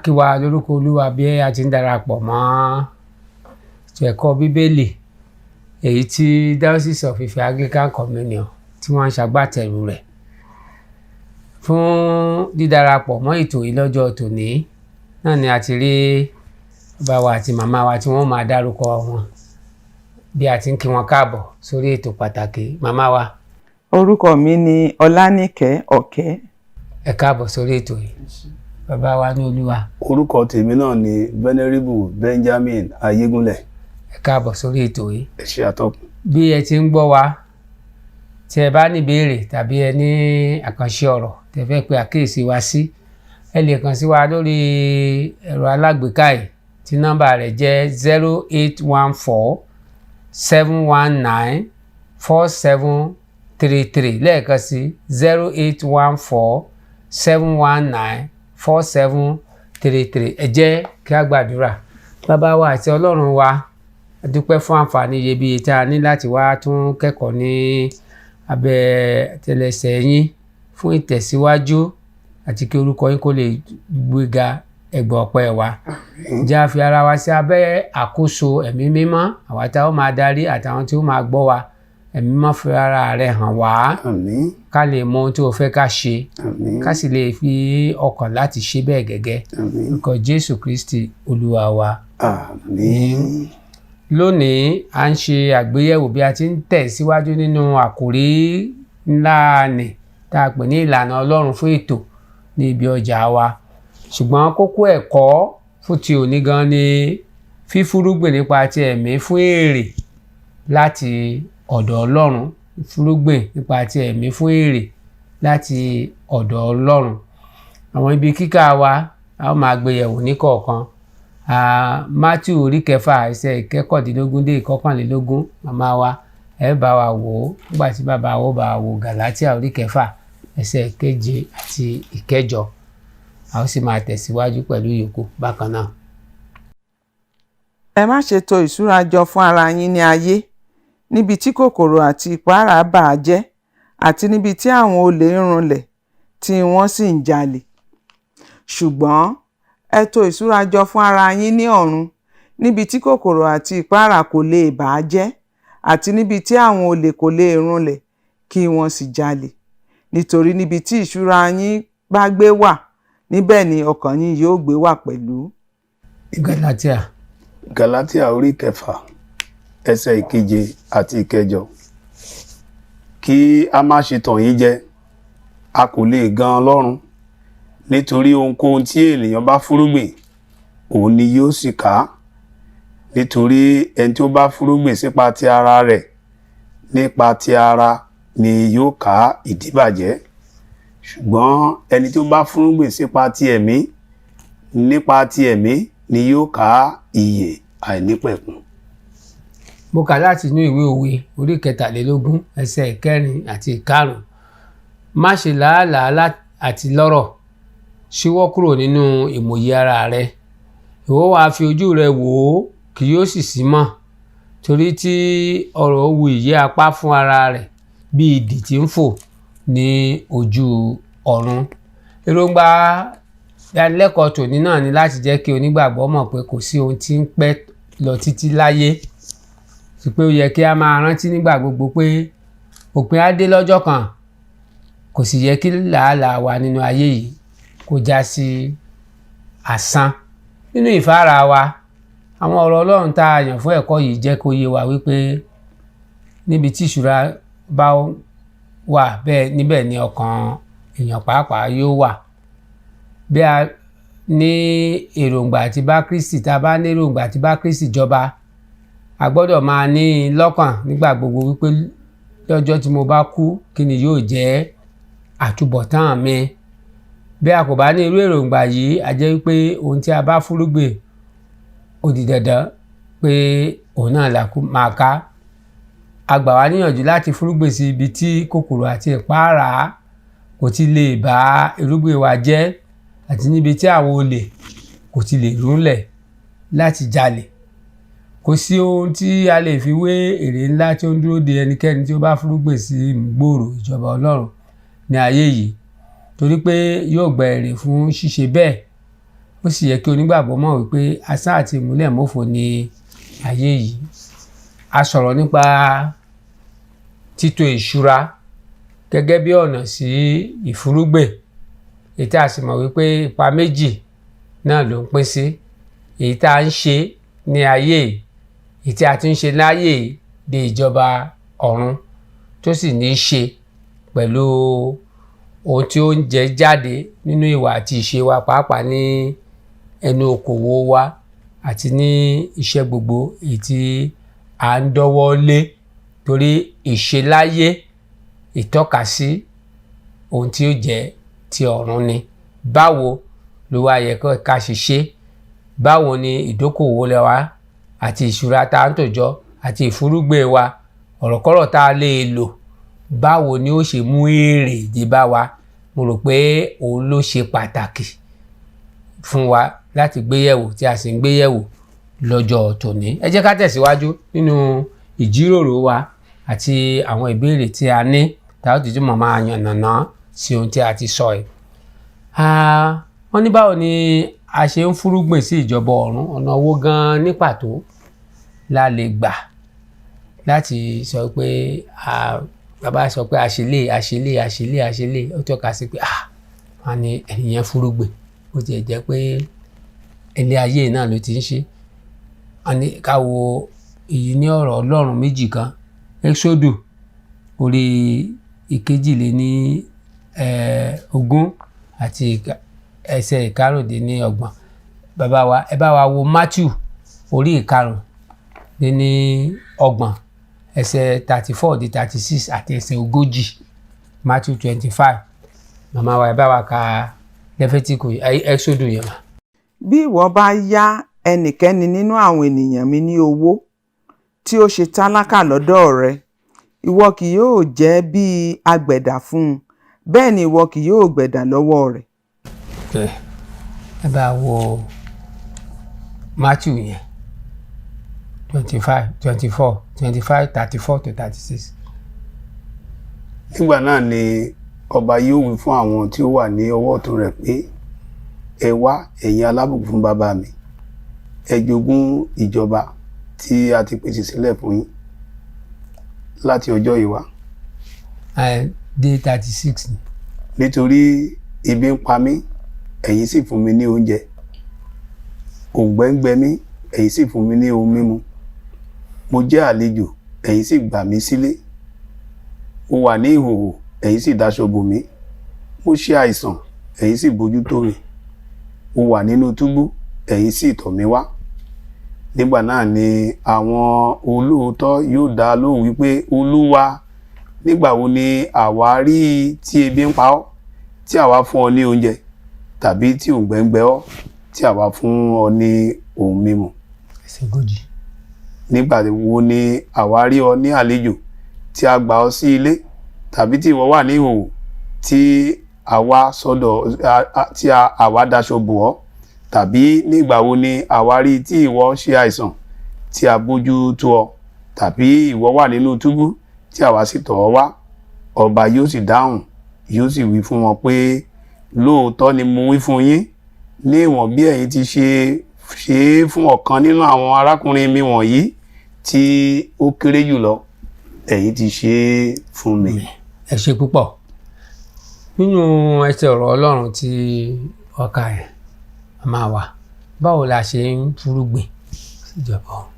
kí wa lórúkọ Olúwa bí a ti ń darapọ̀ mọ́ ètò ẹ̀kọ́ Bíbélì èyí tí Diocese of Ife Anglican Communion tí wọ́n ń ṣagbátẹrù rẹ̀ fún dídarapọ̀ mọ́ ètò yìí lọ́jọ́ tòní náà ni a ti rí bàbá wa àti màmá wa tí wọ́n máa dárúkọ wọn bí a ti ń kí wọn káàbọ̀ sórí ètò pàtàkì. Màmá wa. Orúkọ mi ni Ọláníkẹ́ Ọ̀kẹ́. Ẹ káàbọ̀ sórí ètò yìí. Bàbá wa ní Olúwa. Orúkọ tèmi náà ni Venerable Benjamin Ayégúnlẹ̀. Ẹ káàbọ̀ sórí ètò yìí. Ẹ ṣé atọ́kùn. Bí ẹ ti ń gbọ́ wa, tí ẹ bá ní ìbéèrè tàbí ẹ ní àkànṣe ọ̀rọ̀ tẹ́ fẹ́ pe àkíyèsí wa sí, ẹ lè kàn sí wa lórí ẹ̀rọ alágbèéká yìí tí nọ́mbà rẹ̀ jẹ́ 0814-719-4733 lẹ́ẹ̀kan sí 0814-719-4733. Ẹ jẹ́ kí a gbàdúrà. Bàbá wa àti Ọlọ́run wa, a dúpẹ́ fún àǹfààní iyebíye tí a ní láti wá tún kẹ́kọ̀ọ́ ní abẹ́ àtẹ́lẹsẹ̀ yín fún ìtẹ̀síwájú àti kí orúkọ yín kó lè gbéga ẹgbẹ́ ọpẹ́ wa. Jẹ́ a fi ara wa sí abẹ́ àkóso ẹ̀mí mímọ́, àwa tí ó máa darí àtàwọn tí ó máa gbọ́ wa. Ẹ̀mí mímọ́ fi ara rẹ̀ hàn wá. Àmín. Ká lè mọ ohun tí o fẹ́ ká ṣe. Àmín. Ká sì lè fi ọkàn láti ṣe bẹ́ẹ̀ gẹ́gẹ́. Àmín. Orúkọ Jésù Kristi Olúwa wa. Àmín. Lónìí a ń ṣe àgbéyẹ̀wò bí a ti ń tẹ̀síwájú nínú àkòrí ńlá nì tá a pè ní ìlànà Ọlọ́run fún ètò ní ibi ọjà wa. Ṣùgbọ́n kókó ẹ̀kọ́ fún ti òní gan ni fífúrúgbìn nípa ti ẹ̀mí fún èrè láti ọ̀dọ̀ Ọlọ́run. Fúrúgbìn nípa ti ẹ̀mí fún èrè láti ọ̀dọ̀ Ọlọ́run. Àwọn ibi kíkà wa a ó máa gbéyẹ̀wò ní kọ̀ọ̀kan. Matiu orí 6 ẹsẹ̀ ìkẹkọ̀dínlógún dé ìkọkànlélógún. Màmá wa ẹ bá wa wò ó nígbà tí bàbá wa bá wa wò Gàlátíà orí 6 ẹsẹ̀ ìkeje àti ìkẹjọ. A ó sì máa tẹ̀síwájú pẹ̀lú ìyókù bákan náà. Ẹ má ṣe tò ìṣúra jọ fún ara yín ní ayé, níbi tí kòkòrò àti ìpáàrà bà á jẹ́, àti níbi tí àwọn olè ń runlẹ̀ tí wọ́n sì ń jalè. Ṣùgbọ́n ẹ tò ìṣúra jọ fún ara yín ní ọ̀run, níbi tí kòkòrò àti ìpáàrà kò lè bà á jẹ́, àti níbi tí àwọn olè kò lè runlẹ̀ kí wọ́n sì jalè. Nítorí níbi tí ìṣúra yín bá gbé wà, níbẹ̀ ni ọkàn yín yóò gbé wà pẹ̀lú. Gàlátíà orí 6 ẹsẹ̀ ìkeje àti ìkẹjọ. Kí a má ṣe tàn yín jẹ, a kò lè gan Ọlọ́run, nítorí ohunkóhun tí ènìyàn bá fúrúgbìn òun ni yóò sì ká. Nítorí ẹni tí ó bá fúrúgbìn sípa ti ara rẹ̀, nípa ti ara ni yóò ká ìdíbàjẹ́. Ṣùgbọ́n ẹni tí ó bá fúrúgbìn sípa ti ẹ̀mí, nípa ti ẹ̀mí ni yóò ká ìyè àìnípẹ̀kun. Mo kà láti inú ìwé Òwe orí 23 ẹsẹ̀ ìkẹrin àti ìkarùn. Má ṣe làálàá àti lọ́rọ̀, ṣíwọ́ kúrò nínú ìmòye ara rẹ. Ìwọ wá fi ojú rẹ wò ó, kì yóò sì ṣí mọ́. Torí tí ọ̀rọ̀ wu ìyẹ́ apá fún ara rẹ̀ bí idì tí ń fò ní ojú ọ̀run. Èròǹgbà ìdánilẹ́kọ̀ọ́ tòní náà ni láti jẹ́ kí onígbàgbọ́ mọ̀ pé kò sí ohun tí ń pẹ́ lọ títí láyé. Sí pé ó yẹ kí a máa rántí nígbà gbogbo pé òpin á dé lọ́jọ́ kan. Kò sì yẹ kí làálàá wa nínú ayé yìí kó já sí asán. Nínú ìfáàrà wa, àwọn ọ̀rọ̀ Ọlọ́run tá a yàn fún ẹ̀kọ́ yìí jẹ́ kó yé wa wípé níbi tí ìṣúra bá wà bẹ́ẹ̀ níbẹ̀ ni ọkàn èèyàn pàápàá yóò wà. Bí a ní èròǹgbà àti bá Kristi, tá a bá ní èròǹgbà àti bá Kristi jọba, a gbọ́dọ̀ máa ní lọ́kàn nígbà gbogbo wípé lọ́jọ́ tí mo bá kú kí ni yóò jẹ́ àtúbọ̀tán mi. Bí a kò bá ní irú èròǹgbà yìí, a jẹ́ wípé ohun tí a bá fúrúgbìn ó di dandan pé òun náà là máa ká. A gbà wá níyànjú láti fúrúgbìn sí ibi tí kòkòrò àti ìpáàrà kò ti lè bà irúgbìn wa jẹ́, àti níbi tí àwọn olè kò ti lè rúnlẹ̀ láti jalè. Kò sí ohun tí a lè fi wé èrè ńlá tí ó ń dúró de ẹnikẹ́ni tí ó bá fúrúgbìn sí ìgbòòrò ìjọba Ọlọ́run ní ayé yìí, torí pé yóò gba èrè fún ṣíṣe bẹ́ẹ̀. ó sì yẹ kí onígbàgbọ́ mọ̀ wípé asán àti ìmúlẹ̀ mọ́fò ni ayé yìí. A sọ̀rọ̀ nípa títò ìṣúra gẹ́gẹ́ bí ọ̀nà sí ìfúrúgbìn, èyí tí a sì mọ̀ wípé ipa méjì náà ló ń pín sí, èyí tí a ń ṣe ní ayé, èyí tí a ti ń ṣe láyé dé ìjọba ọ̀run, tó sì ní í ṣe pẹ̀lú ohun tí ó ń jẹ jáde nínú ìwà àti ìṣe wa, pàápàá ní ẹnu okòwò wa àti ní iṣẹ́ gbogbo èyí tí à ń dọ́wọ́ lé, torí ìṣeláyé ìtọ́kasí ohun tí ó jẹ́ ti ọ̀run ni. Báwo ló wá yẹ ká ṣe ṣe? Báwo ni ìdókòwò wa àti ìṣúra tá ń tòjọ àti ìfúrúgbìn wa, ọ̀rọ̀kọ́rọ̀ tá a lè lò, báwo ni ó ṣe mú èrè dé bá wa? Mo rò pé òun ló ṣe pàtàkì fún wa láti gbéyẹ̀wò, tí a sì ń gbéyẹ̀wò lọ́jọ́ tòní. Ẹ jẹ́ ká tẹ̀síwájú nínú ìjíròrò wa àti àwọn ìbéèrè tí a ní, tá ó tìjú mọ̀ máa yànnàná sí ohun tí a ti sọ yìí. Wọ́n ní báwo ni a ṣe ń fúrúgbìn sí ìjọba ọ̀run? Ọ̀nà owó gan-an ní pàtó la lè gbà láti sọ pé bàbá sọ pé àṣelé, ó tọ́ka sí pé wọ́n ní ẹnìyẹn fúrúgbìn, ó ti jẹ́ pé ilé ayé náà ló ti ń ṣe. Wọ́n ní ká wo èyí ní ọ̀rọ̀ Ọlọ́run méjì kan, Ẹ́xódù orí 22 àti ẹsẹ̀ 25. Bàbá wa ẹ bá wa wo Matiu orí 5 ẹsẹ̀ 34-36 àti ẹsẹ̀ 40, Matiu 25. Màmá wa ẹ bá wa ka Lẹ́fítíkù Ẹ́xódù yẹn mà. Bí ìwọ bá yá ẹnikẹ́ni nínú àwọn ènìyàn mi ní owó tí ó ṣe tálákà lọ́dọ̀ rẹ, ìwọ kì yóò jẹ́ bí agbẹ̀dà fún un, bẹ́ẹ̀ ni ìwọ kì yóò gbẹ̀dà lọ́wọ́ rẹ̀. Ẹ bá wo Matiu yẹn 24-35-34-36. Nígbà náà ni ọba yóò wí fún àwọn tí ó wà ní ọwọ́ ọ̀tún rẹ̀ pé, ẹ wá ẹ̀yin alábùkún fún bàbá mi, ẹ jogún ìjọba tí a ti pèsè sílẹ̀ fún yín láti ọjọ́ yìí wá. Dé 36 ni. Nítorí ebi ń pa mí, ẹ̀yin sì fún mi ní oúnjẹ, òǹgbẹ ń gbẹ mí, ẹ̀yin sì fún mi ní ohun mímu, mo jẹ́ àlejò, ẹ̀yin sì gbà mí sílé, mo wà ní ìhòhò, ẹ̀yin sì daṣọ bò mí, mo ṣe àìsàn, ẹ̀yin sì bójú tó mi, mo wà nínú túbú, ẹ̀yin sì tọ̀ mí wá. Nígbà náà ni àwọn olóòótọ́ yóò dá lóhùn wípé, Olúwa, nígbà wo ni àwa rí tí ebi ń pa ọ́, tí àwa fún ọ ní oúnjẹ, tàbí tí òǹgbẹ ń gbẹ ọ́, tí àwa fún ọ ní ohun mímu? Ẹsẹ̀ 40. Nígbà wo ni àwa rí ọ ní àlejò, tí a gbà ọ sí ilé, tàbí tí ìwọ wà ní ìhòhò, tí àwa daṣọ bò ọ́? Tàbí nígbà wo ni àwa rí tí ìwọ ṣe àìsàn, tí a bójú tó ọ? Tàbí ìwọ wà nínú túbú, tí àwa sì tọ̀ ọ́ wá? Ọba yóò sì dáhùn, yóò sì wí fún wọn pé, lóòótọ́ ni mo wí fún yín, ní ìwọ̀n bí ẹ̀yin ti ṣe é fún ọ̀kan nínú àwọn arákùnrin mi wọ̀nyí tí ó kéré jùlọ, ẹ̀yin ti ṣe é fún mi. Ẹ ṣé púpọ̀. Nínú ẹsẹ̀ ọ̀rọ̀ Ọlọ́run tí ọkà ẹ̀ máa wà, báwo la ṣe ń fúrúgbìn sí ìjọba ọ̀run?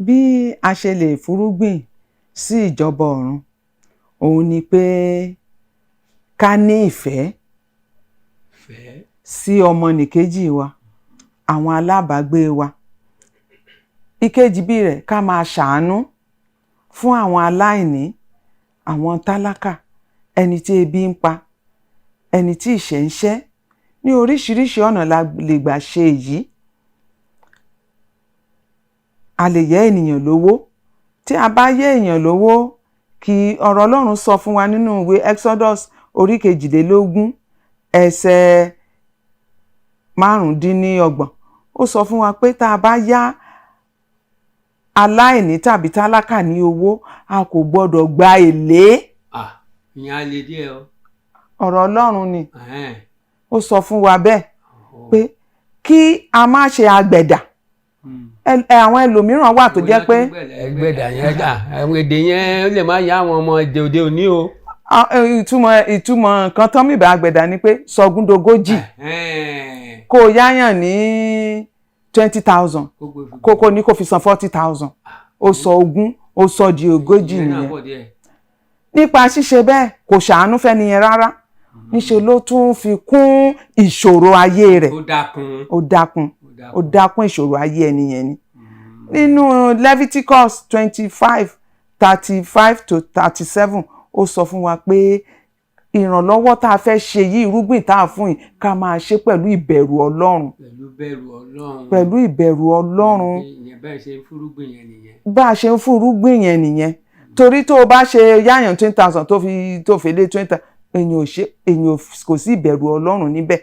Bí a ṣe lè fúrúgbìn sí ìjọba ọ̀run, òun ni pé ká ní ìfẹ́ sí ọmọnìkejì wa, àwọn alábàágbé wa. Ìkejì bí rẹ̀, ká máa ṣàánú fún àwọn aláìní, àwọn tálákà, ẹni tí ebi ń pa, ẹni tí ìṣẹ́ ń ṣẹ́. Ní oríṣiríṣi ọ̀nà la lè gbà ṣe èyí. A lè yá ènìyàn lówó. Tí a bá yá èèyàn lówó, kí ọ̀rọ̀ Ọlọ́run sọ fún wa nínú ìwé Exodus orí 22 ẹsẹ̀ 25. Ó sọ fún wa pé tá a bá yá aláìní tàbí tálákà ní owó, a kò gbọdọ̀ gba èlé. Ìyẹn á le díẹ̀ o. Ọ̀rọ̀ Ọlọ́run ni. Ó sọ fún wa bẹ́ẹ̀ pé kí a má ṣe àgbẹ̀dà. Àwọn ẹlòmíràn wà tó jẹ́ pé ẹgbẹ̀dà yẹn àwọn èdè yẹn ó lè má yá àwọn ọmọ èdè òde òní o. ìtumọ̀ nǹkan tán mìíràn àgbẹ̀dà ni pé sọgúndogójì kó o yáyàn ní 20,000 kókó ní kó fi san 40,000 ó sọ ogún ó sọ di ogójì nìyẹn. Nípa ṣíṣe bẹ́ẹ̀ kò ṣàánú fẹ́ni yẹn rárá, níṣe ló tún fi kún ìṣòro ayé rẹ̀, ó dákún ìṣòro ayé ẹni yẹn ni. Nínú Leviticus 25:35-37 ó sọ fún wa pé ìrànlọ́wọ́ tá a fẹ́ ṣe yìí, irúgbìn tá a fún yìí, ká máa ṣe pẹ̀lú ìbẹ̀rù Ọlọ́run. Pẹ̀lú ìbẹ̀rù Ọlọ́run. Bá a ṣe ń fúrúgbìn yẹn nìyẹn. Torí tó o bá ṣe yáyàn 20,000 tó fi lé 20,000 èèyàn kò sí ìbẹ̀rù Ọlọ́run níbẹ̀.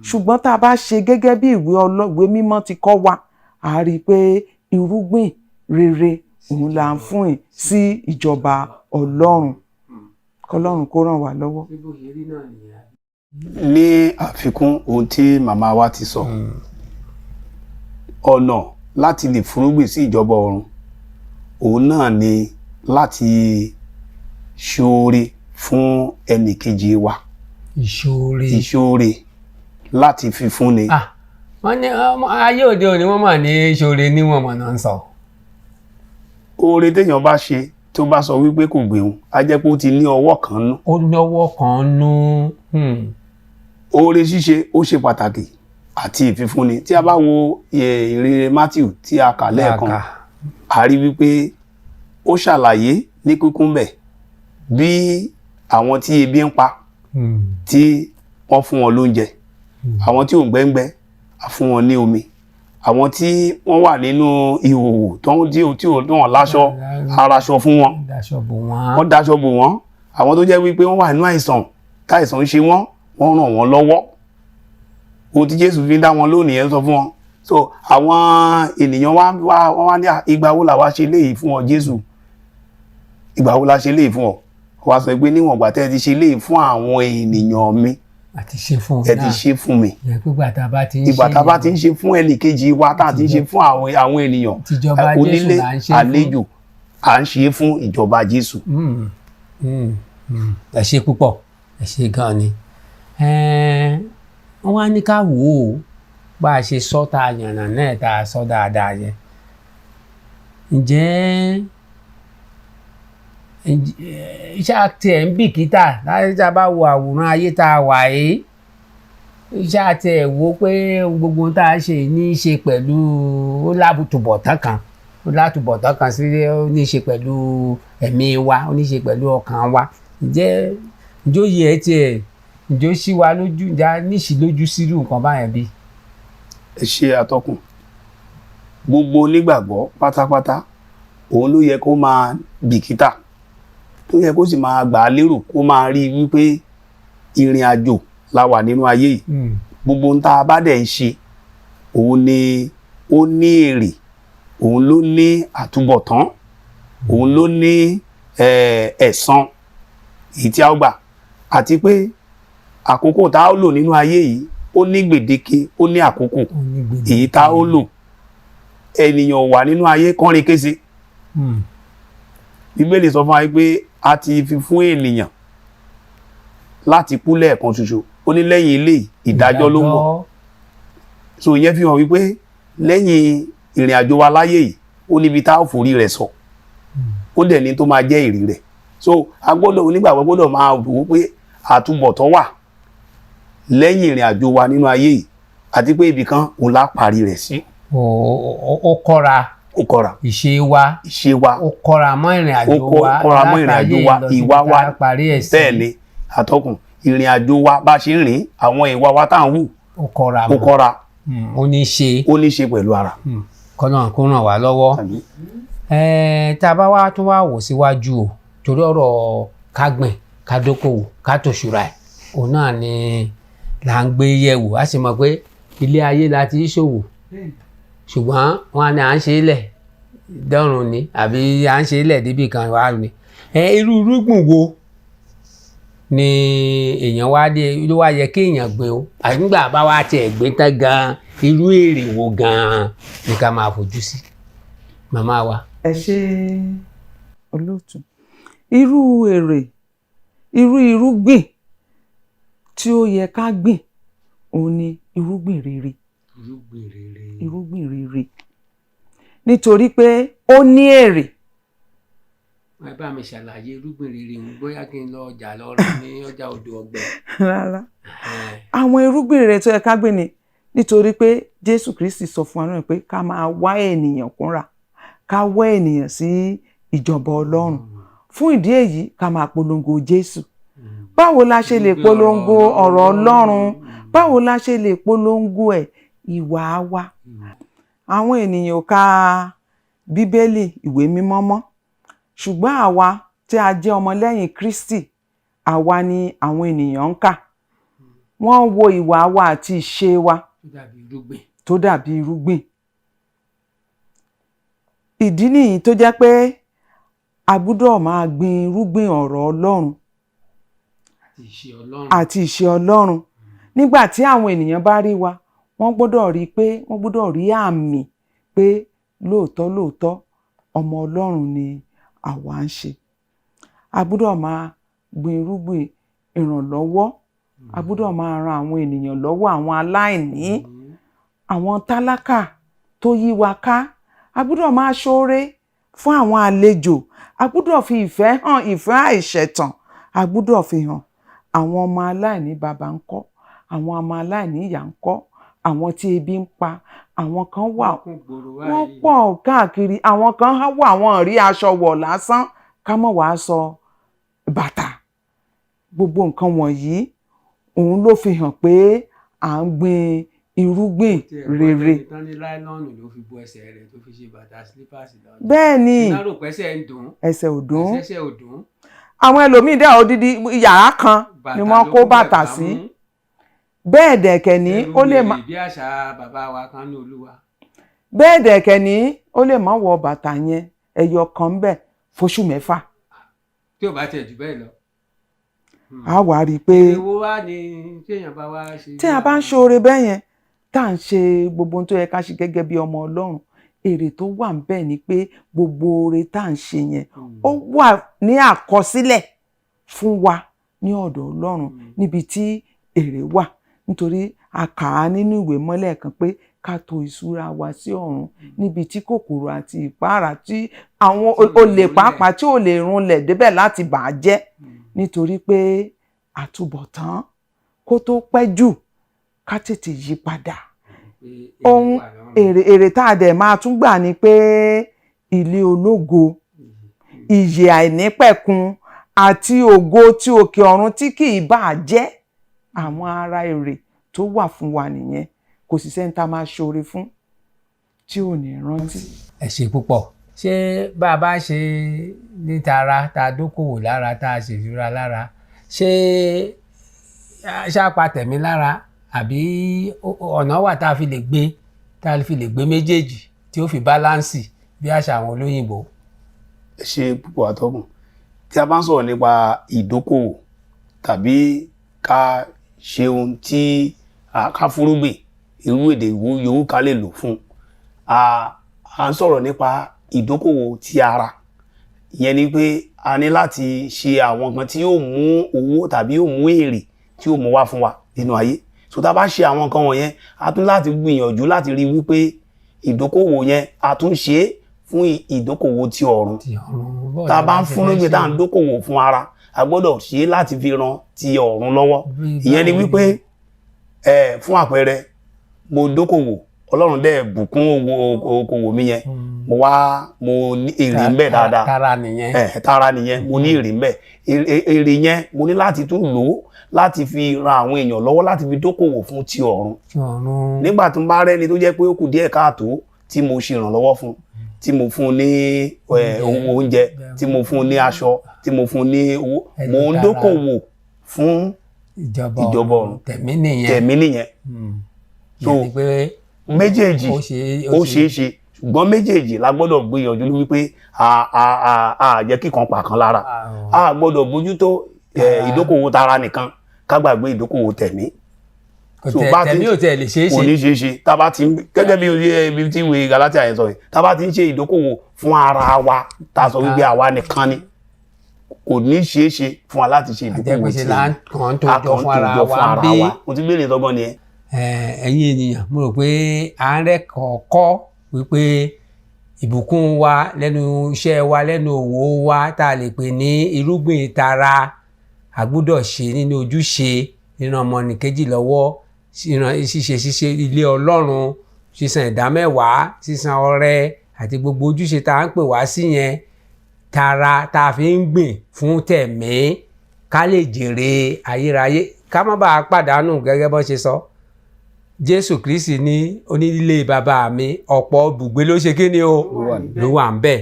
Ṣùgbọ́n tá a bá ṣe gẹ́gẹ́ bí ìwé mímọ́ ti kọ́ wa, a rí i pé irúgbìn rere òun là ń fún yìí sí ìjọba Ọlọ́run. Kọ́lọ́run kó ràn wá lọ́wọ́. Ní àfikún ohun tí màmá wa ti sọ, ọ̀nà láti lè fúrúgbìn sí ìjọba ọ̀run òun náà ni láti ṣoore fún ẹnìkejì wa. Ìṣoore láti fi fún ni. Wọ́n ní ayé òde òní wọ́n mà ní ìṣoore níwọ̀n mọ̀ náà ń sọ. Oore téèyàn bá ṣe tó bá sọ wípé kò gbéhùn á jẹ́ pé ó ti ní ọwọ́ kan nú. Ó ní ọwọ́ kan nú. Oore ṣíṣe ó ṣe pàtàkì àti ìfifúnni. Tí a bá wo ìrere Matiu tí a kà lẹ́ẹ̀kan, a rí wípé ó ṣàlàyé ní kíkún bẹ̀ bí àwọn tí ebi ń pa tí wọ́n fún wọn lóúnjẹ, àwọn tí òǹgbẹ a fún wọn ní omi, àwọn tí wọ́n wà nínú ìhòòhò tí wọ́n láṣọ araṣọ fún wọn, wọ́n daṣọ bò wọ́n, àwọn tó jẹ́ wípé wọ́n wà nínú àìsàn táìsàn ń ṣe wọ́n ràn wọ́n lọ́wọ́. Ohun tí Jésù fi ń dá wọn lónìí ẹ̀ ń sọ fún wọn. So àwọn ènìyàn wá ní ìgbà wo la wá ṣe léyìí fún ọ Jésù, ìgbà wo la ṣe léyìí fún ọ, wá sọ pé níwọ̀n ìgbà tẹ́ ẹ ti ṣe léyìí fún àwọn ènìyàn mi, ẹ ti ṣe fún mi. Ìgbà tá a bá ti ń ṣe fún ẹnìkejì wa, tá a ti ń ṣe fún àwọn ènìyàn onílé àlejò, à ń ṣe fún ìjọba Jésù. Ẹ ṣé púpọ̀, ẹ ṣé gan ni. Wọ́n wá ní ká wò ó bá a ṣe sọ tá a yànnà náà tá a sọ dáadáa yẹn. Ǹjẹ́ iṣẹ́ àti ẹ̀ ń bìkítà láti tá a bá wo àwòrán ayé tá a wà yìí, iṣẹ́ àti ẹ̀ wo pé gbogbo tá a ṣe ní í ṣe pẹ̀lú ó látúbọ̀tán kan sí, ó ní í ṣe pẹ̀lú ẹ̀mí wa, ó ní í ṣe pẹ̀lú ọkàn wa. Ǹjẹ́ ó yẹ tiẹ̀, ǹjẹ́ ó ṣí wa lójú, ǹjẹ́ a níṣì lójú sírú nǹkan báyẹn bí? Ẹ ṣe atọ́kùn. Gbogbo onígbàgbọ́ pátápátá òun ló yẹ kó máa bìkítà, tó yẹ kó sì máa gbà á lérò, kó máa rí wípé ìrìn àjò la wà nínú ayé yìí. Gbogbo ohun tá a bá dẹ̀ ń ṣe òun ni ó ní èrè, òun ló ní àtúbọ̀tán, òun ló ní ẹ̀san èyí tí a ó gbà, àti pé àkókò tá a ó lò nínú ayé yìí ó ní gbèdéke, ó ní àkókò èyí tá a ó lò. Ènìyàn wà nínú ayé kọrin kése. Bíbélì sọ fún wa pé a ti fi fún ènìyàn láti kú lẹ́ẹ̀kan ṣoṣo, ó ní lẹ́yìn ilé ìdájọ́ ló ń bọ̀. So ìyẹn fi hàn wípé lẹ́yìn ìrìn àjò wa láyé yìí ó níbi tá ò forí rẹ̀ sọ, ó dẹ̀ ní tó máa jẹ́ èrè rẹ̀. So onígbàgbọ́ gbọ́dọ̀ máa wò pé àtúbọ̀tán wà lẹ́yìn ìrìn àjò wa nínú ayé yìí, àti pé ibì kan òun lá parí rẹ̀ sí. Ó kọ́ra ìṣe wa, ó kọ́ra mọ́ ìrìn àjò wa, ìwà wa. Bẹ́ẹ̀ ni atọ́kùn, ìrìn àjò wa bá ṣe ń rìn, àwọn ìwà wa tá à ń wù ó kọ́ra, ó ní ṣe pẹ̀lú ara. Kọ́nà kó ràn wá lọ́wọ́. Tá a bá wá tún wá wò síwájú o, torí ọ̀rọ̀ ká gbìn, ká dókòwò, ká tòṣùra ẹ̀, òun náà ni là ń gbé yẹ̀wò. A sì mọ̀ pé ilé ayé la ti ṣòwò, ṣùgbọ́n wọn ni à ń ṣe ilẹ̀ dọ́run ni, àbí à ń ṣe ilẹ̀ débì kan wá ni. Irú irúgbìn wo ni èèyàn wá dé ló wá yẹ kí èèyàn gbé o? Àgbà bá wá tiẹ̀ gbé tán gan-an, irú èrè wo gan-an ni ká máa fojú sí màmá wa. ẹ ṣé olóòtú. Irú èrè, irú irúgbìn tí ó yẹ ká gbìn òun ni irúgbìn rere. Irúgbìn rere. Irúgbìn rere. Nítorí pé ó ní èrè. Ẹ bá mi ṣàlàyé irúgbìn rere ń bóyá kí n lọ ọjà lọ rà ní ọjà odò ọgbẹ. Rárá. Àwọn irúgbìn rere tó yẹ ká gbìn ni nítorí pé Jésù Kristi sọ fún wa náà pé ká máa wá ènìyàn kúnra, ká wá ènìyàn sí ìjọba Ọlọ́run. Fún ìdí èyí ká máa polongo Jésù. Báwo la ṣe lè polongo ọ̀rọ̀ Ọlọ́run? Báwo la ṣe lè polongo ẹ̀? Ìwà wa. Àwọn ènìyàn ò ka Bíbélì ìwé mímọ́ mọ́. Ṣùgbọ́n àwa tí a jẹ́ ọmọlẹ́yìn Kristi, àwa ni àwọn ènìyàn ń kà. Wọ́n ń wo ìwà wa àti ìṣe wa tó dàbí irúgbìn. Ìdí nìyí tó jẹ́ pé a gbọ́dọ̀ máa gbin irúgbìn ọ̀rọ̀ Ọlọ́run àti ìṣe Ọlọ́run. Nígbà tí àwọn ènìyàn bá rí wa, wọ́n gbọ́dọ̀ rí pé wọ́n gbọ́dọ̀ rí àmì pé lóòótọ́ lóòótọ́ ọmọ Ọlọ́run ni àwa ń ṣe. A gbọ́dọ̀ máa gbin irúgbìn ìrànlọ́wọ́. A gbọ́dọ̀ máa ran àwọn ènìyàn lọ́wọ́, àwọn aláìní, àwọn tálákà tó yí wa ká. A gbọ́dọ̀ máa ṣoore fún àwọn àlejò. A gbọ́dọ̀ fi ìfẹ́ hàn, ìfẹ́ àìṣẹ̀tàn. A gbọ́dọ̀ fi hàn. Àwọn ọmọ aláìní bàbá ńkọ́, àwọn ọmọ aláìní ìyá ńkọ́, àwọn tí ebi ń pa, àwọn kan wà wọ́n pọ̀ káàkiri, àwọn kan wà wọ́n rí aṣọ wọ̀ lásán ká mọ̀ wá sọ bàtà. Gbogbo nǹkan wọ̀nyí òun ló fi hàn pé à ń gbin irúgbìn rere. Bẹ́ẹ̀ ni ẹsẹ̀ ò dùn. Àwọn ẹlòmíì dẹ̀ odidi yàrá kan ni wọ́n kó bàtà sí. Bẹ́ẹ̀ dẹ̀kẹ̀ ní ó lè má. Bí àṣà bàbá wa kan ní Olúwa. Bẹ́ẹ̀ dẹ̀kẹ̀ ní ó lè má wọ bàtà yẹn ẹyọ kan ń bẹ̀ fóṣù 6. Tí ò bá tẹ̀ jù bẹ́ẹ̀ lọ. A wá rí i pé èwo wá ni téèyàn bá wá ṣe. Tí a bá ń ṣoore bẹ́ẹ̀ yẹn tá à ń ṣe gbogbo ohun tó yẹ ká ṣe gẹ́gẹ́ bí ọmọ Ọlọ́run, èrè tó wà ń bẹ̀ ni pé gbogbo oore tá à ń ṣe yẹn ó wà ní àkọsílẹ̀ fún wa ní ọ̀dọ̀ Ọlọ́run níbi tí èrè wà. Nítorí a kà á nínú ìwé mọ́lẹ̀ kan pé ká tò ìṣúra wa sí ọ̀run níbi tí kòkòrò àti ìpáàrà tí àwọn olè pàápàá tí ò lè runlẹ̀ débẹ̀ láti bà á jẹ́. Nítorí pé àtúbọ̀tán kó tó pẹ́ jù ká tètè yí padà. Ohun èrè tá a dẹ̀ máa tún gbà ni pé ilé ológo, ìyè àìnípẹ̀kun àti ògo tí òkè ọ̀run tí kì í bà á jẹ́. Àwọn ara èrè tó wà fún wa nìyẹn. Kò sì sẹ́ni tá a máa ṣoore fún tí ò ní rántí. Ẹ ṣé púpọ̀. Ṣé bá a bá ṣe ní tara tá a dókòwò lára tá a ṣèṣúra lára, ṣé ṣápa tẹ̀mí lára àbí ọ̀nà wà tá a fi lè gbé méjèèjì tí ó fi báláǹsì bí àṣà àwọn olóyìnbó? Ẹ ṣé púpọ̀ atọ́kùn. Tí a bá ń sọ̀rọ̀ nípa ìdókòwò tàbí ká ṣe ohun tí ká fúrúgbìn, irú èdè yòówù ká lè lò fún, a ń sọ̀rọ̀ nípa ìdókòwò ti ara. Ìyẹn ni pé a ní láti ṣe àwọn nǹkan tí yóò mú owó tàbí yóò mú èrè tí yóò mú wá fún wa nínú ayé. So tá a bá ṣe àwọn nǹkan wọ̀nyẹn, a tún láti gbìyànjú láti rí wípé ìdókòwò yẹn a tún ṣe é fún ìdókòwò ti ọ̀run. Tá a bá ń fúnrúgbìn tá à ń dókòwò fún ara, a gbọ́dọ̀ ṣe é láti fi ran ti ọ̀run lọ́wọ́. Ìyẹn ni wípé fún àpẹẹrẹ mo dókòwò, Ọlọ́run dẹ̀ bùkún okòwò mi yẹn, mo ní èrè ń bẹ dáadáa. Tara nìyẹn mo ní èrè ń bẹ. Èrè yẹn mo ní láti tún lò ó láti fi ran àwọn èèyàn lọ́wọ́ láti fi dókòwò fún ti ọ̀run. Nígbà tí mo bá rẹ́ni tó jẹ́ pé ó kù díẹ̀ káàtó tí mo ṣe ìrànlọ́wọ́ fún, tí mo fún ní oúnjẹ, tí mo fún ní aṣọ, tí mo fún ní owó, mo ń dókòwò fún ìjọba ọ̀run. Tẹ̀mí nìyẹn. So méjèèjì ó ṣeé ṣe, ṣùgbọ́n méjèèjì la gbọ́dọ̀ gbìyànjú ní wípé a jẹ́ kíkan pàkan lára. A gbọ́dọ̀ bójútó ìdókòwò tara nìkan ká gbàgbé ìdókòwò tẹ̀mí. tẹ̀mí ò tẹ̀ lè ṣeé ṣe kò ní ṣeé ṣe tá bá ti gẹ́gẹ́ bí ibi tí ìwé Gálátíà yẹn sọ yìí tá bá ti ń ṣe ìdókòwò fún ara wa tá sọ wípé àwa nìkan ni kò ní ṣeé ṣe fún wa láti ṣe ìdókòwò tí kan tó jọ fún ara wa bí mo ti gbélé tọgbọ́n nìyẹn. ẹ̀yin ènìyàn mo rò pé à ń rẹ́kọ̀ọ́kọ́ wípé ìbùkún wa lẹ́nu iṣẹ́ wa lẹ́nu òwò wa tá a lè pè ní irúgbìn tara àgbúdọ̀ ṣe nínú ojúṣe ìran ọmọnìkejì lọ́wọ́ ṣíṣe ilé Ọlọ́run sísan ìdámẹ́wàá sísan ọrẹ àti gbogbo ojúṣe tá à ń pè wá sí yẹn tara tá a fi ń gbìn fún tẹ̀mí ká lè jèrè ayérayé ká má bàa pàdánù gẹ́gẹ́ bọ́n ṣe sọ Jésù Kristi ní onílé bàbá mi ọ̀pọ̀ ibùgbé ló ṣe kí ni o ló wà ń bẹ̀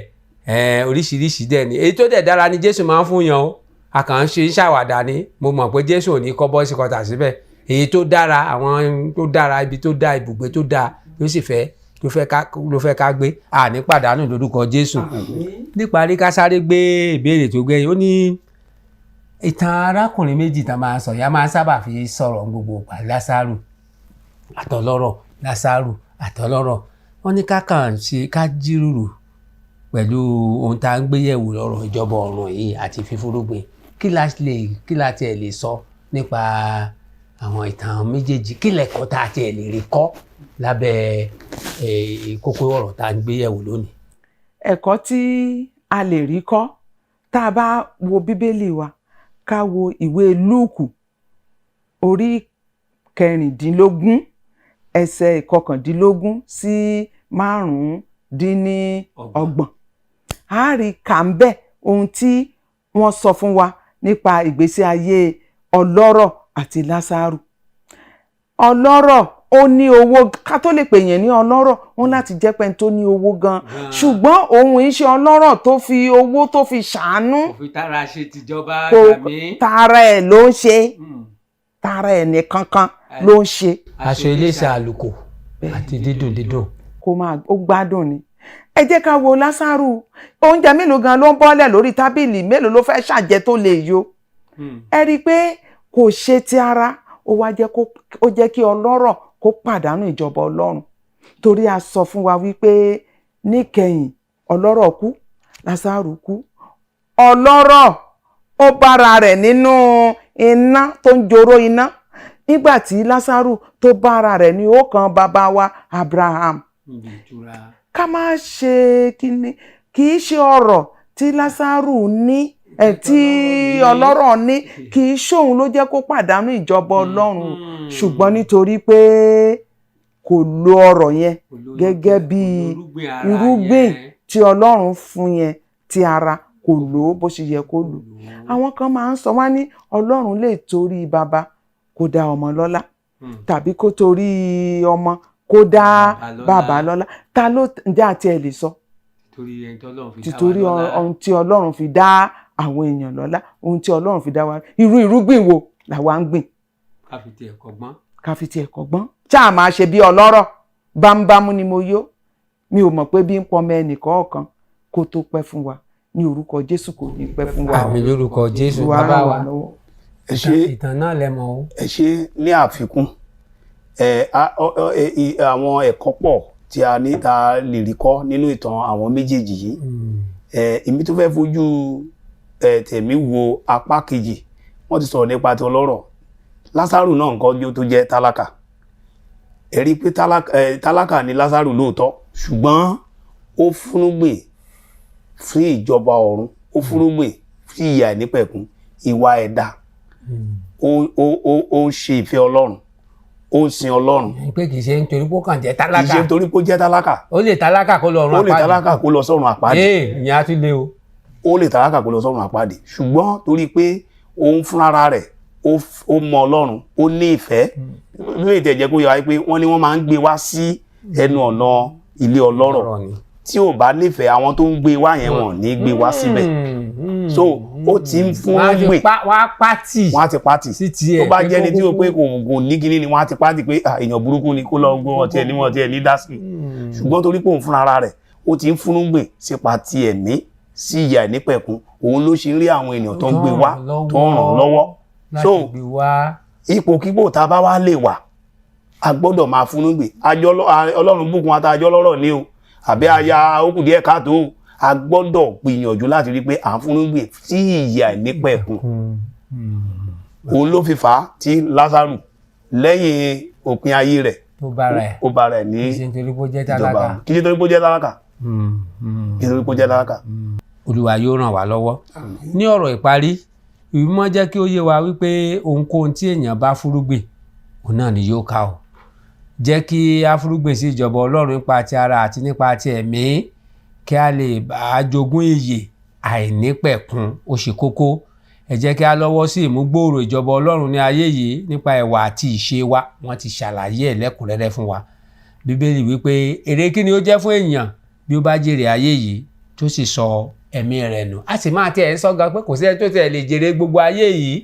oríṣiríṣi dẹ̀ ni èyí tó dẹ̀ dára ni Jésù máa ń fún yan o a kàn ń ṣe ṣàwàdà ni mo mọ̀ pé Jésù ò ní kọ́ bọ́ọ̀sì kọta síbẹ̀ èyí tó dára àwọn tó dára ibi tó dá ibùgbé tó dá ló sì fẹ́ ló fẹ́ ká gbé àní pàdánù lórúkọ Jésù. níparí ká sáré gbé ìbéèrè tó gbẹ̀yìn ó ní ìtàn arákùnrin méjì tá máa sọ ya máa sábà fi sọ̀rọ̀ gbogbo ìgbà Lásárù àtọlọ́rọ̀ Lásárù àtọlọ́rọ̀ wọ́n ní ká kàn ṣe ká jíròrò pẹ̀lú ohun tá ń gbé yẹ̀wò lọ́rọ̀ ìjọba ọ̀run yìí àti fífúrúgbìn kí la tiẹ̀ lè sọ nípa àwọn ìtàn méjèèjì kí lẹ́kọ̀ọ́ tá a tiẹ̀ lè rí kọ́ lábẹ́ kókó ọ̀rọ̀ tá ń gbé yẹ̀wò lónìí. ẹ̀kọ́ tí a lè rí kọ́ tá a bá wo bíbélì wa ká wo ìwé Lúùkù orí 16 ẹsẹ̀ 21 sí 25. a rí kà ń bẹ̀ ohun tí wọ́n sọ fún wa nípa ìgbésí ayé ọlọ́rọ̀ àti Lásárù. ọlọ́rọ̀ ó ní owó ká tó lè pè yẹn ní ọlọ́rọ̀ ó láti jẹ́ pé tó ní owó gan ṣùgbọ́n òun iṣẹ́ ọlọ́rọ̀ tó fi owó tó fi ṣàánú kò fi tara ṣe tìjọba tàbí tara ẹ̀ ló ń ṣe tara ẹ̀ nìkankan ló ń ṣe. aṣọ iléeṣẹ́ àlùkò àti dídùn kó máa ó gbádùn ni. ẹ jẹ́ ká wo Lásárù oúnjẹ mélòó gan ló ń bọ́lẹ̀ lórí tábìlì mélòó ló fẹ́ ṣàjẹ́ tó lè yó. ẹ rí i pé kò ṣe ti ara ó jẹ́ kí ọlọ́rọ̀ kó pàdánù ìjọba Ọlọ́run torí a sọ fún wa wípé níkẹyìn ọlọ́rọ̀ kú Lásárù kú ọlọ́rọ̀ ó bára rẹ̀ nínú iná tó ń joró iná nígbà tí Lásárù tó bára rẹ̀ ní ọkàn bàbá wa Abraham. ká má ṣe kíni kì í ṣe ọrọ̀ tí Lásárù ní tí ọlọ́rọ̀ ní kì í ṣòun ló jẹ́ kó pàdánù ìjọba Ọlọ́run ṣùgbọ́n nítorí pé kò lo ọrọ̀ yẹn gẹ́gẹ́ bí irúgbìn tí Ọlọ́run fún yẹn ti ara kò lò ó bó ṣe yẹ kó lò. àwọn kan máa ń sọ wá ní Ọlọ́run lè torí bàbá kó dá ọmọ lọ́lá tàbí kó torí ọmọ kó dá bàbá lọ́lá ta ló ǹjẹ́ àti ẹ̀ lè sọ títorí ohun tí Ọlọ́run fi dá àwọn èèyàn lọ́lá ohun tí Ọlọ́run fi dá wa irú irúgbìn wo làwa ń gbìn. ká fi tiẹ̀ kọ́gbọ́n ṣáà máa ṣe bí ọlọ́rọ̀ bámúbámú ni mo yó mi ò mọ̀ pé bí ń pọmọ ẹnìkan ọ̀kan kó tó pẹ́ fún wa ní orúkọ Jésù kò ní pẹ́ fún wa. àmín lórúkọ Jésù bàbá wa ẹ ṣe ìtàn náà lẹ́mọ̀ o. ẹ ṣe ní àfikún àwọn ẹ̀kọ́ pọ̀ tí a ní ta lè rí kọ́ nínú ìtàn àwọn méjèèjì yìí èmi tó fẹ́ fojú tẹ̀mí wo apá kejì wọ́n ti sọ̀rọ̀ nípa ti ọlọ́rọ̀ Lásárù náà nǹkan bí ó tó jẹ́ tálákà ẹ rí pé tálákà ni Lásárù lóòótọ́ ṣùgbọ́n ó fúnúgbìn fún ìjọba ọ̀run ó fúnúgbìn fún ìyà ìnípẹ̀kun ìwà ẹ̀dá ó ń ṣe ìfẹ́ Ọlọ́run ó ń sin Ọlọ́run. pé kì í ṣe nítorí pé ó kàn jẹ́ tálákà. kì í ṣe nítorí pé ó jẹ́ tálákà. ó lè tálákà kó lọ ọ̀run àpáàdì. ó lè tálákà kó lọ sọ́run àpáàdì. ìyẹn á tún lé o. ó lè tálákà kó lọ sọ́run àpáàdì ṣùgbọ́n torí pé òun fúnra rẹ̀ ó mọ Ọlọ́run ó ní ìfẹ́ lóye ìtẹ̀jẹ́ kó yọ wáyé pé wọ́n ní wọ́n máa ń gbé wá sí ẹnu ọ̀nà ilé ọlọ́rọ̀ tí ò bá nífẹ̀ẹ́ àwọn tó ń gbé wá yẹn wọ́n ní gbé wá síbẹ̀ so ó ti ń fún gbè wọ́n á ti pátì tó bá jẹ́ ní tí ó pé kò ní kíní ni wọ́n á ti pátì pé èèyàn burúkú ni kó lọ gbọ́ ọtí ẹ̀ níwọ̀n ọtí ẹ̀ ní dásì ṣùgbọ́n torí pé òun fúnra ara rẹ̀ ó ti ń fún gbè sípa ti ẹ̀mí sí ìyà ìnípẹ̀kun òun ló ṣe ń rí àwọn èèyàn tó ń gbé wá tó ń ràn lọ́wọ́ so ipòkípò tá a bá wá lè wà a gbọ́dọ̀ máa fúnrúgbìn Ọlọ́run bùkún ata àjọ lọ́rọ̀ ní o àbí aya okùn díẹ̀ káàtó o a gbọ́dọ̀ gbìyànjú láti rí pé à ń fúnrúgbìn tí ìyà ìnípẹ̀kun òun ló fi fà á tí Lásárù lẹ́yìn òpin ayé rẹ̀ ó bára ẹ̀ ní ìjọba kí ṣe torí pé ó jẹ́ tálákà kí ṣe torí pé ó jẹ́ tálákà. Olúwa yóò ràn wá lọ́wọ́. Ní ọ̀rọ̀ ìparí ìwé mímọ́ jẹ́ kí ó yé wa wípé ohunkóhun tí èèyàn bá fúrúgbìn òun náà ni yóò ká o. Jẹ́ kí a fúrúgbìn sí ìjọba Ọlọ́run nípa ti ara àti nípa ti ẹ̀mí kí a lè bá jogún ìyè àìnípẹ̀kun ó ṣe kókó. Ẹ jẹ́ kí a lọ́wọ́ sí ìmúgbòòrò ìjọba Ọlọ́run ní ayé yìí nípa ẹ̀wà àti ìṣe wa. Wọ́n ti ṣàlàyé ẹ̀ lẹ́kùnrẹ́rẹ́ fún wa. Bíbélì wípé èrè kí ni ó jẹ́ fún èèyàn bí ó bá jèrè ayé yìí tó sì sọ ẹ̀mí rẹ̀ nù. A sì máa tẹ̀ ẹ́ sọ́ga pé kò sí ẹni tó tẹ̀ lè jèrè gbogbo ayé yìí,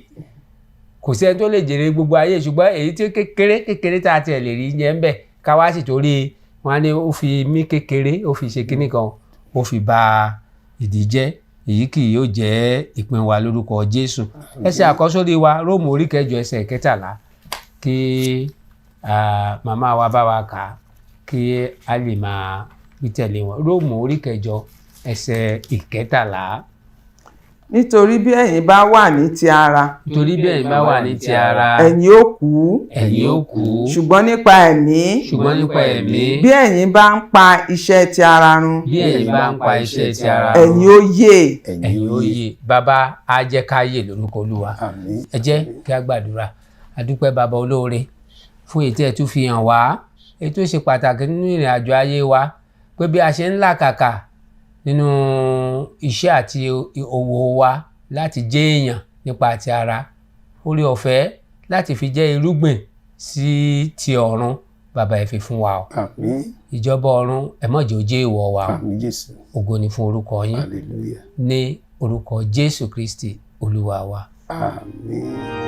kò sí ẹni tó lè jèrè gbogbo ayé, ṣùgbọ́n èyí tí kékeré tá a tẹ̀ lè rí yẹn ń bẹ̀ ká wá sì torí wọn ni ó fi mí kékeré ó fi ṣe kíní kan ó fi bà ìdí jẹ́. Èyí kì yóò jẹ́ ìpín wa lórúkọ Jésù. Ẹsẹ̀ àkọ́sórí wa Róòmù orí 9 ẹsẹ̀ 13 kí màmá wa bá wa kà kí a lè máa wí tẹ̀lé wọn. Róòmù orí 9 ẹsẹ̀ 13. Nítorí bí ẹ̀yin bá wà ní ti ara. Nítorí bí ẹ̀yin bá wà ní ti ara. Ẹ̀yin ó kú. Ẹ̀yin ó kú. Ṣùgbọ́n nípa ẹ̀mí. Ṣùgbọ́n nípa ẹ̀mí. Bí ẹ̀yin bá ń pa iṣẹ́ ti ara run. Bí ẹ̀yin bá ń pa iṣẹ́ ti ara run. Ẹ̀yin ó yè. Ẹ̀yin ó yè. Bàbá á jẹ́ ká yè lórúkọ Olúwa. Ẹ jẹ́ kí a gbàdúrà. A dúpẹ́ bàbá olóore fún ètò ẹ̀ tún fi hàn wá. Ètò ṣe pàtàkì nínú ìrìn àjò ayé wa pé bí a ṣe ń làkàkà nínú iṣẹ́ àti òwò wa láti jẹ́ èèyàn nípa ti ara, oore ọ̀fẹ́ láti fi jẹ́ irúgbìn sí ti ọ̀run bàbá ẹ fi fún wa o. Ìjọba ọ̀run ẹ má jẹ́ ó jẹ́ èèwọ̀ wa o. Ògo ni fún orúkọ yín ní orúkọ Jésù Kristi Olúwa wa. Àmín.